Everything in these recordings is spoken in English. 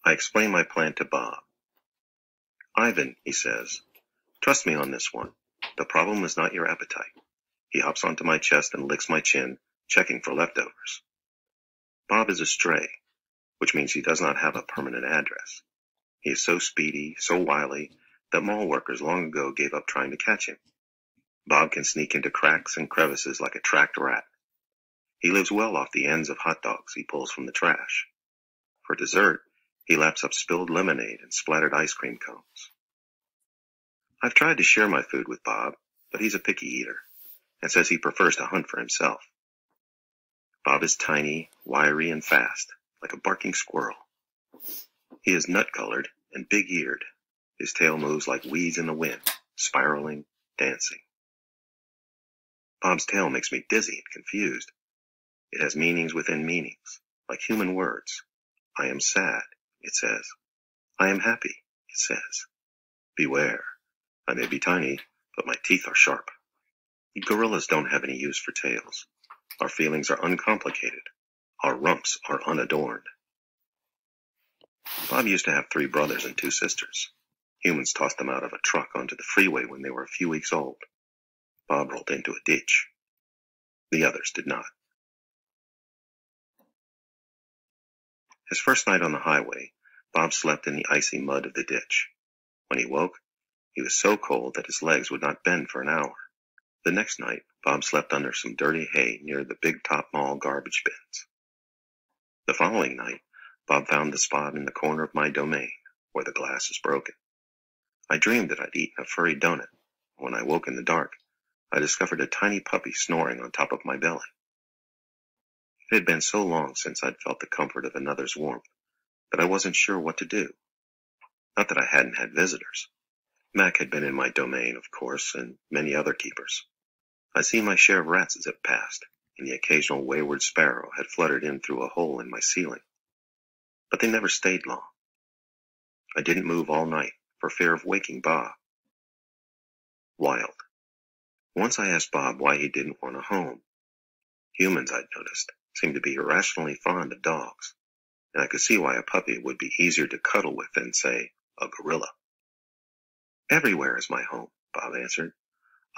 I explain my plan to Bob. Ivan, he says, trust me on this one. The problem is not your appetite. He hops onto my chest and licks my chin, checking for leftovers. Bob is a stray, which means he does not have a permanent address. He is so speedy, so wily, that mall workers long ago gave up trying to catch him. Bob can sneak into cracks and crevices like a tracked rat. He lives well off the ends of hot dogs he pulls from the trash. For dessert, he laps up spilled lemonade and splattered ice cream cones. I've tried to share my food with Bob, but he's a picky eater, and says he prefers to hunt for himself. Bob is tiny, wiry, and fast, like a barking squirrel. He is nut-colored and big-eared. His tail moves like weeds in the wind, spiraling, dancing. Bob's tail makes me dizzy and confused. It has meanings within meanings, like human words. I am sad, it says. I am happy, it says. Beware. I may be tiny, but my teeth are sharp. Gorillas don't have any use for tails. Our feelings are uncomplicated. Our rumps are unadorned. Bob used to have 3 brothers and 2 sisters. Humans tossed them out of a truck onto the freeway when they were a few weeks old. Bob rolled into a ditch. The others did not. His first night on the highway, Bob slept in the icy mud of the ditch. When he woke, he was so cold that his legs would not bend for an hour. The next night, Bob slept under some dirty hay near the Big Top Mall garbage bins. The following night, Bob found the spot in the corner of my domain where the glass is broken. I dreamed that I'd eaten a furry donut. When I woke in the dark, I discovered a tiny puppy snoring on top of my belly. It had been so long since I'd felt the comfort of another's warmth that I wasn't sure what to do. Not that I hadn't had visitors. Mac had been in my domain, of course, and many other keepers. I'd seen my share of rats zip past, and the occasional wayward sparrow had fluttered in through a hole in my ceiling. But they never stayed long. I didn't move all night for fear of waking Bob. Wild. Once I asked Bob why he didn't want a home. Humans, I'd noticed, seemed to be irrationally fond of dogs, and I could see why a puppy would be easier to cuddle with than, say, a gorilla. Everywhere is my home, Bob answered.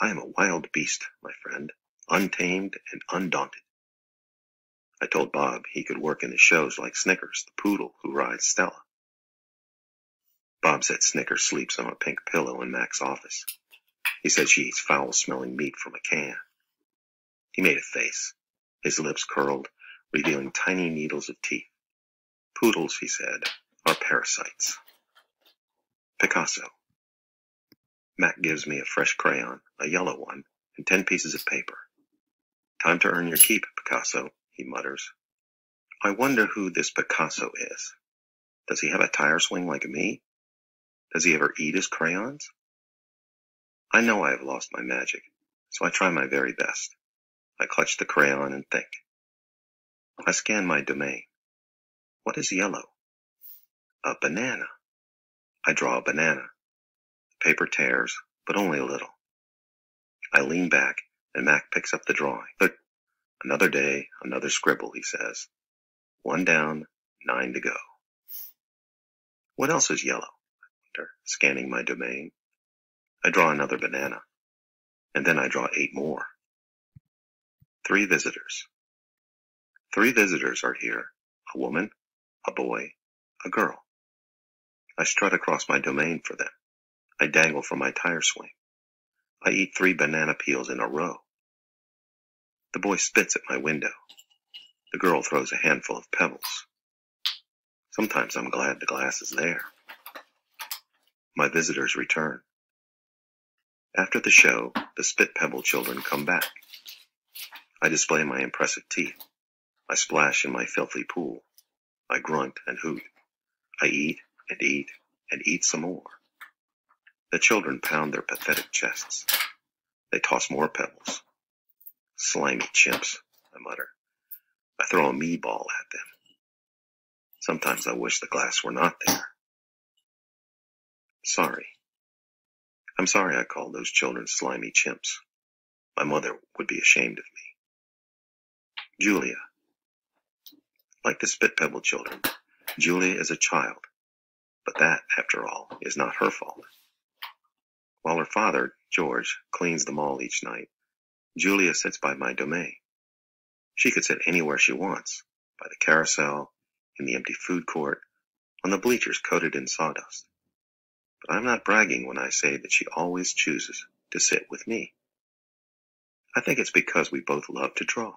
I am a wild beast, my friend, untamed and undaunted. I told Bob he could work in the shows like Snickers, the poodle who rides Stella. Bob said Snickers sleeps on a pink pillow in Mac's office. He said she eats foul-smelling meat from a can. He made a face. His lips curled, revealing tiny needles of teeth. Poodles, he said, are parasites. Picasso. Mac gives me a fresh crayon, a yellow one, and 10 pieces of paper. Time to earn your keep, Picasso, he mutters. I wonder who this Picasso is. Does he have a tire swing like me? Does he ever eat his crayons? I know I have lost my magic, so I try my very best. I clutch the crayon and think. I scan my domain. What is yellow? A banana. I draw a banana. The paper tears, but only a little. I lean back, and Mac picks up the drawing. Look, another day, another scribble, he says. 1 down, 9 to go. What else is yellow? I wonder, scanning my domain. I draw another banana, and then I draw 8 more. 3 visitors. 3 visitors are here, a woman, a boy, a girl. I strut across my domain for them. I dangle from my tire swing. I eat 3 banana peels in a row. The boy spits at my window. The girl throws a handful of pebbles. Sometimes I'm glad the glass is there. My visitors return. After the show, the spit pebble children come back. I display my impressive teeth. I splash in my filthy pool. I grunt and hoot. I eat and eat and eat some more. The children pound their pathetic chests. They toss more pebbles. Slimy chimps, I mutter. I throw a me-ball at them. Sometimes I wish the glass were not there. Sorry. I'm sorry I called those children slimy chimps. My mother would be ashamed of me. Julia. Like the spit pebble children, Julia is a child, But that, after all, is not her fault. While her father, George, cleans the mall each night, Julia sits by my domain. She could sit anywhere she wants, by the carousel, in the empty food court, on the bleachers coated in sawdust. But I'm not bragging when I say that she always chooses to sit with me. I think it's because we both love to draw.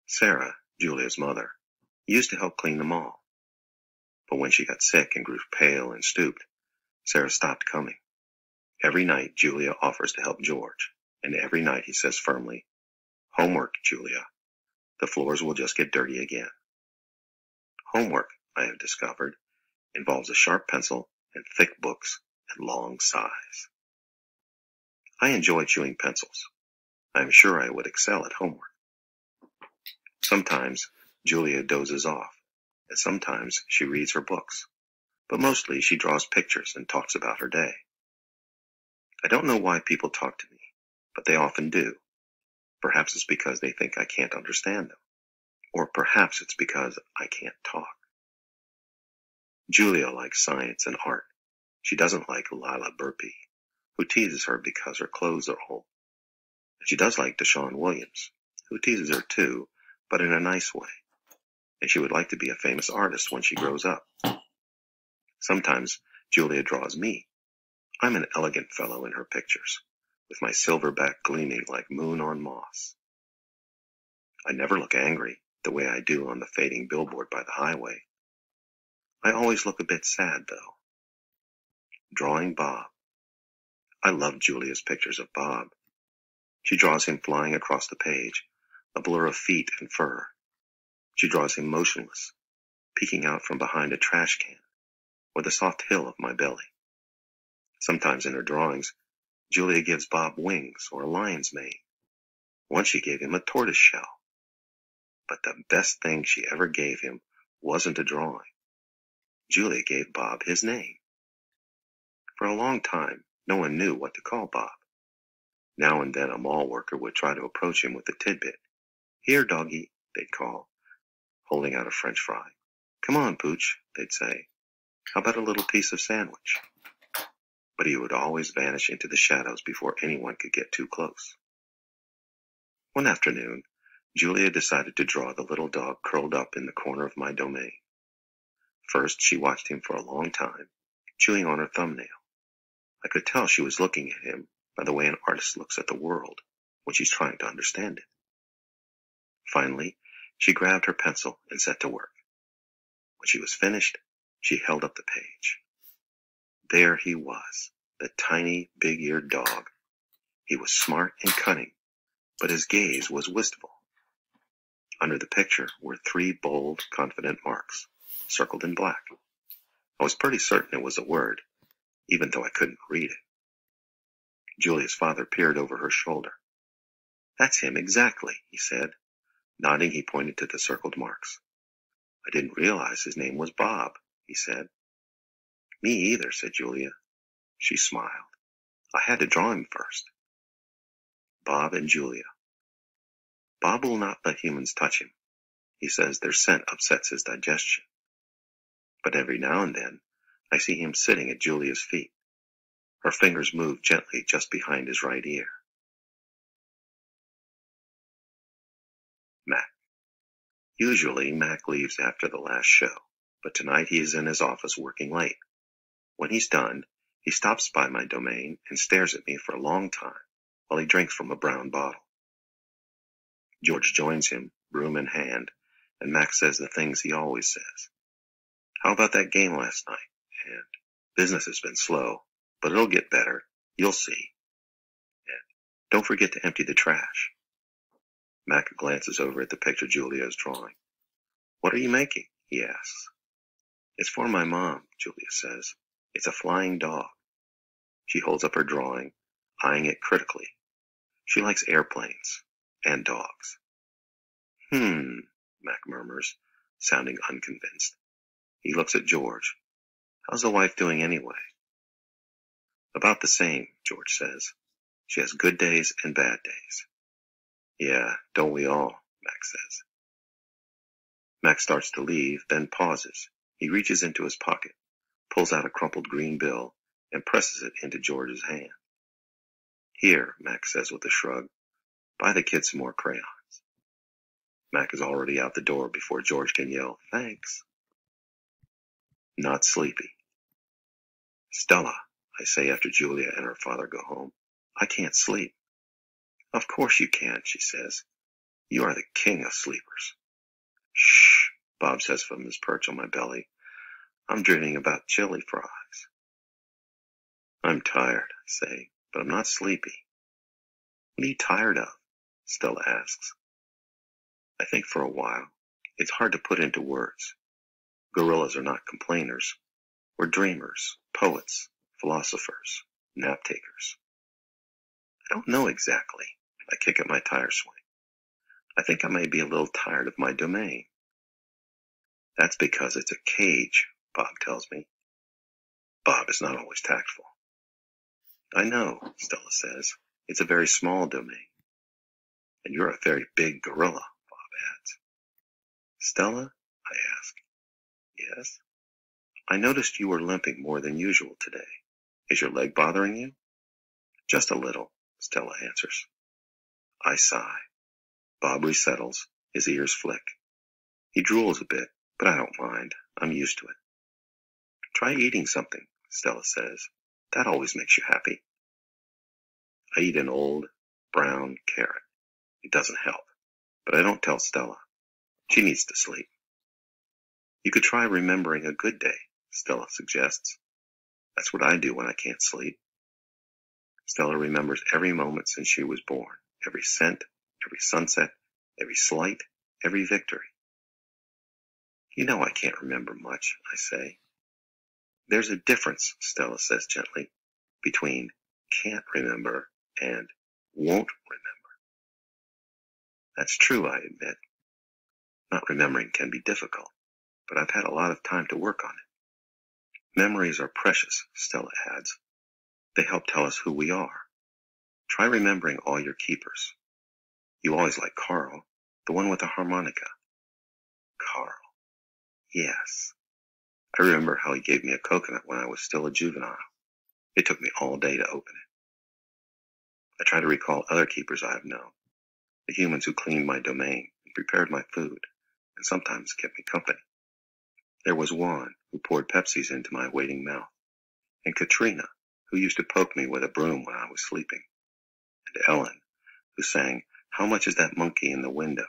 Sarah, Julia's mother, used to help clean the mall. But when she got sick and grew pale and stooped, Sarah stopped coming. Every night Julia offers to help George, and every night he says firmly, "Homework, Julia. The floors will just get dirty again." Homework, I have discovered, involves a sharp pencil and thick books and long sighs. I enjoy chewing pencils. I am sure I would excel at homework. Sometimes Julia dozes off, and sometimes she reads her books, but mostly she draws pictures and talks about her day. I don't know why people talk to me, but they often do. Perhaps it's because they think I can't understand them, or perhaps it's because I can't talk. Julia likes science and art. She doesn't like Lila Burpee, who teases her because her clothes are old. And she does like Deshaun Williams, who teases her too, but in a nice way. And she would like to be a famous artist when she grows up. Sometimes Julia draws me. I'm an elegant fellow in her pictures, with my silver back gleaming like moon on moss. I never look angry, the way I do on the fading billboard by the highway. I always look a bit sad, though. Drawing Bob. I love Julia's pictures of Bob. She draws him flying across the page, a blur of feet and fur. She draws him motionless, peeking out from behind a trash can, or the soft hill of my belly. Sometimes in her drawings, Julia gives Bob wings or a lion's mane. Once she gave him a tortoise shell. But the best thing she ever gave him wasn't a drawing. Julia gave Bob his name. For a long time, no one knew what to call Bob. Now and then a mall worker would try to approach him with a tidbit. "Here, doggy," they'd call, holding out a French fry. "Come on, Pooch," they'd say. "How about a little piece of sandwich?" But he would always vanish into the shadows before anyone could get too close. One afternoon, Julia decided to draw the little dog curled up in the corner of my domain. First, she watched him for a long time, chewing on her thumbnail. I could tell she was looking at him by the way an artist looks at the world when she's trying to understand it. Finally, she grabbed her pencil and set to work. When she was finished, she held up the page. There he was, the tiny, big-eared dog. He was smart and cunning, but his gaze was wistful. Under the picture were 3 bold, confident marks, circled in black. I was pretty certain it was a word, even though I couldn't read it. Julia's father peered over her shoulder. "That's him exactly," he said. Nodding, he pointed to the circled marks. "I didn't realize his name was Bob," he said. "Me either," said Julia. She smiled. "I had to draw him first." Bob and Julia. Bob will not let humans touch him. He says their scent upsets his digestion. But every now and then, I see him sitting at Julia's feet. Her fingers move gently just behind his right ear. Mac. Usually, Mac leaves after the last show, but tonight he is in his office working late. When he's done, he stops by my domain and stares at me for a long time while he drinks from a brown bottle. George joins him, broom in hand, and Mac says the things he always says. "How about that game last night?" And "Business has been slow, but it'll get better. You'll see." And "Don't forget to empty the trash." Mac glances over at the picture Julia is drawing. "What are you making?" he asks. "It's for my mom," Julia says. "It's a flying dog." She holds up her drawing, eyeing it critically. She likes airplanes and dogs. Mac murmurs, sounding unconvinced. He looks at George. "How's the wife doing anyway?" "About the same," George says. "She has good days and bad days." "Yeah, don't we all?" Mac says. Mac starts to leave, then pauses. He reaches into his pocket, pulls out a crumpled green bill, and presses it into George's hand. Here, Mac says with a shrug, buy the kid some more crayons. Mac is already out the door before George can yell, thanks. Not sleepy. Stella, I say after Julia and her father go home, I can't sleep. Of course you can, she says. You are the king of sleepers. Shh, Bob says from his perch on my belly. I'm dreaming about chili fries. I'm tired, I say, but I'm not sleepy. What are you tired of? Stella asks. I think for a while. It's hard to put into words. Gorillas are not complainers. We're dreamers, poets, philosophers, nap takers. I don't know exactly. I kick at my tire swing. I think I may be a little tired of my domain. That's because it's a cage, Bob tells me. Bob is not always tactful. I know, Stella says. It's a very small domain. And you're a very big gorilla, Bob adds. Stella, I ask. Yes? I noticed you were limping more than usual today. Is your leg bothering you? Just a little, Stella answers. I sigh. Bob resettles. His ears flick. He drools a bit, but I don't mind. I'm used to it. Try eating something, Stella says. That always makes you happy. I eat an old, brown carrot. It doesn't help, but I don't tell Stella. She needs to sleep. You could try remembering a good day, Stella suggests. That's what I do when I can't sleep. Stella remembers every moment since she was born, every scent, every sunset, every slight, every victory. You know I can't remember much, I say. There's a difference, Stella says gently, between can't remember and won't remember. That's true, I admit. Not remembering can be difficult, but I've had a lot of time to work on it. Memories are precious, Stella adds. They help tell us who we are. Try remembering all your keepers. You always liked Carl, the one with the harmonica. Carl. Yes. I remember how he gave me a coconut when I was still a juvenile. It took me all day to open it. I try to recall other keepers I have known, the humans who cleaned my domain and prepared my food, and sometimes kept me company. There was Juan, who poured Pepsis into my waiting mouth, and Katrina, who used to poke me with a broom when I was sleeping, and Ellen, who sang, "How much is that monkey in the window?"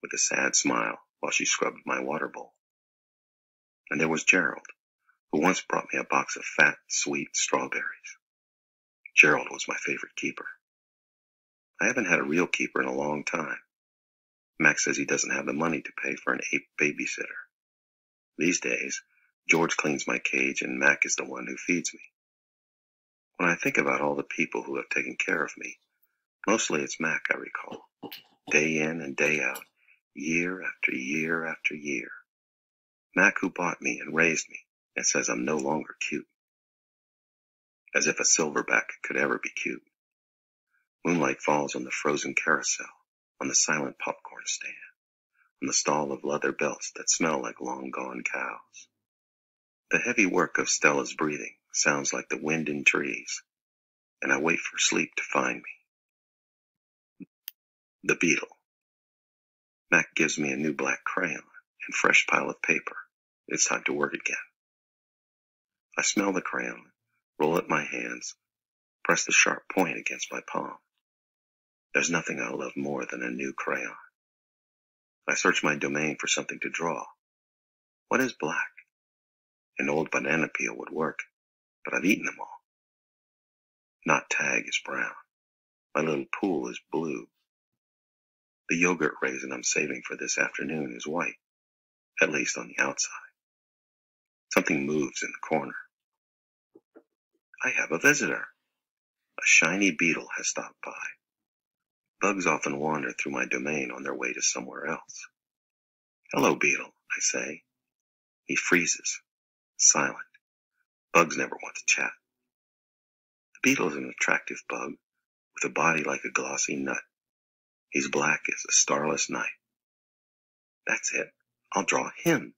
with a sad smile while she scrubbed my water bowl. And there was Gerald, who once brought me a box of fat, sweet strawberries. Gerald was my favorite keeper. I haven't had a real keeper in a long time. Max says he doesn't have the money to pay for an ape babysitter. These days, George cleans my cage and Mac is the one who feeds me. When I think about all the people who have taken care of me, mostly it's Mac I recall, day in and day out, year after year after year. Mac who bought me and raised me and says I'm no longer cute. As if a silverback could ever be cute. Moonlight falls on the frozen carousel, on the silent popcorn stand, on the stall of leather belts that smell like long-gone cows. The heavy work of Stella's breathing sounds like the wind in trees, and I wait for sleep to find me. The beetle. Mac gives me a new black crayon and fresh pile of paper. It's time to work again. I smell the crayon, roll it in my hands, press the sharp point against my palm. There's nothing I love more than a new crayon. I search my domain for something to draw. What is black? An old banana peel would work, but I've eaten them all. Knot tag is brown. My little pool is blue. The yogurt raisin I'm saving for this afternoon is white, at least on the outside. Something moves in the corner. I have a visitor. A shiny beetle has stopped by. Bugs often wander through my domain on their way to somewhere else. Hello, beetle, I say. He freezes, silent. Bugs never want to chat. The beetle is an attractive bug with a body like a glossy nut. He's black as a starless night. That's it. I'll draw him.